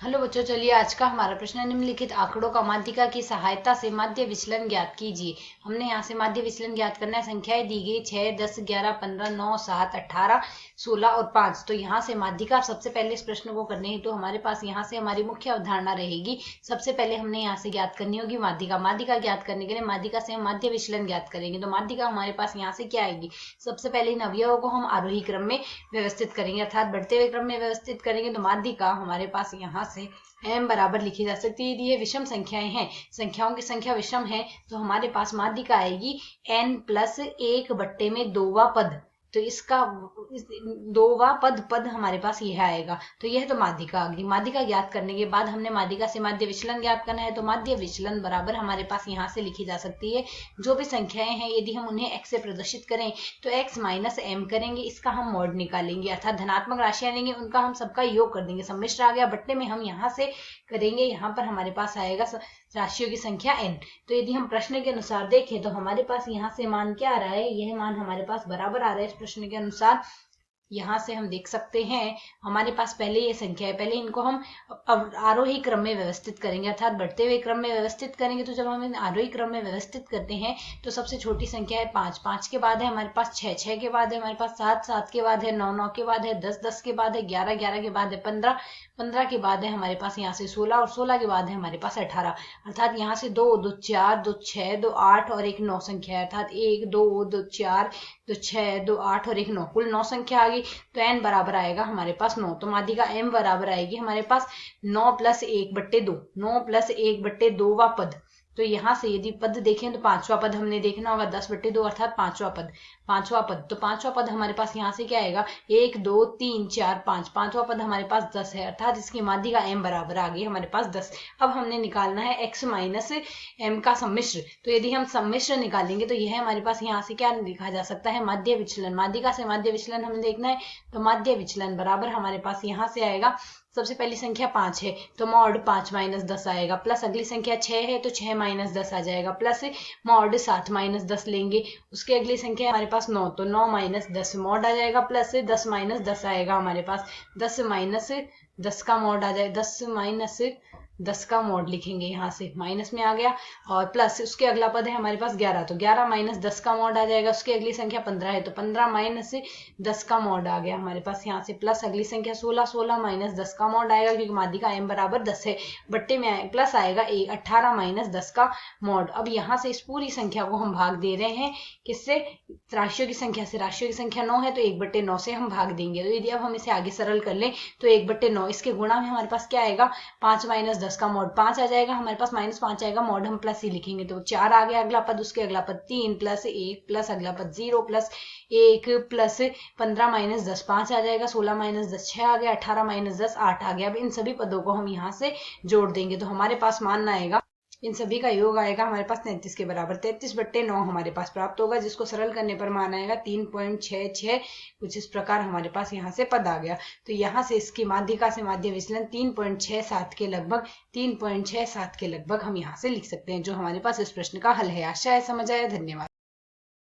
Hello बच्चों, चलिए आज का हमारा प्रश्न निम्नलिखित आंकड़ों का माध्यिका की सहायता से माध्य विचलन ज्ञात कीजिए। हमने यहाँ से माध्य विचलन ज्ञात करना है। संख्याएं दी गई 6, 10, 11, 15, 9, 7, 18, 16 और 5। तो यहाँ से माध्यिका सबसे पहले इस प्रश्न को करने हेतु हमारे पास यहाँ से हमारी मुख्य अवधारणा रहेगी। सबसे पहले हमने यहाँ से ज्ञात करनी होगी माध्यिका। माध्यिका ज्ञात करने के लिए माध्यिका से हम माध्य विचलन ज्ञात करेंगे। तो माध्यिका हमारे पास यहाँ से क्या आएगी? सबसे पहले इन अवयवों को हम आरोही क्रम में व्यवस्थित करेंगे, अर्थात बढ़ते हुए क्रम में व्यवस्थित करेंगे। तो माध्यिका हमारे पास यहाँ से m बराबर लिखी जा सकती है। यदि ये विषम संख्याएं हैं, संख्याओं की संख्या विषम है, तो हमारे पास माध्यिका आएगी n+1/में 2वां पद। तो इसका 2वां पद हमारे पास यह आएगा। तो यह तो माध्यिका आ गई। माध्यिका ज्ञात करने के बाद हमने माध्यिका से माध्य विचलन ज्ञात करना है। तो माध्य विचलन बराबर हमारे पास यहाँ से लिखी जा सकती है। जो भी संख्याएं हैं, यदि हम उन्हें x से प्रदर्शित करें तो x माइनस m करेंगे, इसका हम मॉड निकालेंगे, अर्थात धनात्मक राशियां लेंगे, उनका हम सबका योग कर देंगे। सम्मिश्र आ गया, बट्टे में हम यहाँ से करेंगे, यहाँ पर हमारे पास आएगा राशियों की संख्या n। तो यदि हम प्रश्न के अनुसार देखें तो हमारे पास यहाँ से मान क्या आ रहा है? यह मान हमारे पास बराबर आ रहा है इस प्रश्न के अनुसार। यहाँ से हम देख सकते हैं हमारे पास पहले ये संख्या है, पहले इनको हम आरोही क्रम में व्यवस्थित करेंगे, अर्थात बढ़ते हुए क्रम में व्यवस्थित करेंगे। तो जब हम आरोही क्रम में व्यवस्थित करते हैं तो सबसे छोटी संख्या है 5, 5 के बाद है हमारे पास 6, 6 के बाद है हमारे पास 7, 7 के बाद है 9, 9 के बाद है 10, 10 के बाद है 11, 11 के बाद है 15, 15 के बाद है हमारे पास यहाँ से 16 और 16 के बाद है हमारे पास 18। अर्थात यहाँ से 2, 2, 4, 2, 6, 2, 8 और एक 9 संख्या है, अर्थात 1, 2, 2, 4, 2, 6, 2, 8 और एक 9, कुल 9 संख्या आ गई। तो n बराबर आएगा हमारे पास 9। तो माध्यिका m बराबर आएगी हमारे पास 9+1/2, 9+1/2वां पद। तो यहाँ से यदि पद देखें तो पांचवा पद हमने देखना होगा, 10/2 अर्थात पांचवा पद, पांचवा पद। तो पांचवा पद हमारे पास यहाँ से क्या आएगा? 1, 2, 3, 4, 5, पांचवा पद हमारे पास 10 है, अर्थात इसकी माध्यिका m बराबर आ गई हमारे पास 10। अब हमने निकालना है x माइनस m का सम्मिश्र। तो यदि हम सम्मिश्र निकालेंगे तो यह हमारे पास यहाँ से क्या लिखा जा सकता है? माध्य विचलन। माध्यिका से माध्य विचलन हमें देखना है। तो माध्य विचलन बराबर हमारे पास यहाँ से आएगा, सबसे पहली संख्या 5 है तो मॉड 5 माइनस 10 आएगा, प्लस अगली संख्या 6 है तो 6 माइनस 10 आ जाएगा, प्लस मॉड 7 माइनस 10 लेंगे। उसके अगली संख्या हमारे पास 9, तो 9 माइनस 10 मॉड आ जाएगा, प्लस 10 माइनस 10 आएगा हमारे पास, 10 माइनस 10 का मॉड आ जाए, 10 माइनस 10 का मॉड लिखेंगे, यहाँ से माइनस में आ गया, और प्लस उसके अगला पद है हमारे पास 11, तो 11 माइनस 10 का मॉड आ जाएगा। उसकी अगली संख्या 15 है तो 15 माइनस 10 का मॉड आ गया हमारे पास यहाँ से, प्लस अगली संख्या 16, 16 माइनस 10 का मॉड आएगा, क्योंकि माध्यिका m बराबर 10 है। बट्टे में प्लस आएगा 18 माइनस 10 का मॉड। अब यहाँ से इस पूरी संख्या को हम भाग दे रहे हैं, किससे? राशियों की संख्या से। राशियों की संख्या 9 है तो 1/9 से हम भाग देंगे। तो यदि अब हम इसे आगे सरल कर लें तो 1/9, इसके गुणा में हमारे पास क्या आएगा? 5 माइनस 10 का मॉड 5 आ जाएगा हमारे पास, -5 आएगा, मॉड हम प्लस ही लिखेंगे, तो 4 आ गया अगला पद। उसके अगला पद 3 प्लस 1 प्लस अगला पद 0 प्लस 1 प्लस 15 माइनस 10 5 आ जाएगा, 16 माइनस 10 6 आ गया, 18 माइनस 10 8 आ गया। अब इन सभी पदों को हम यहाँ से जोड़ देंगे तो हमारे पास मान आएगा, इन सभी का योग आएगा हमारे पास 33 के बराबर। 33/9 हमारे पास प्राप्त होगा, जिसको सरल करने पर मान आएगा 3.66। कुछ इस प्रकार हमारे पास यहाँ से पद आ गया। तो यहाँ से इसकी माध्यिका से माध्य विचलन 3.67 के लगभग, 3.67 के लगभग हम यहाँ से लिख सकते हैं, जो हमारे पास इस प्रश्न का हल है। आशा है समझ आया। धन्यवाद।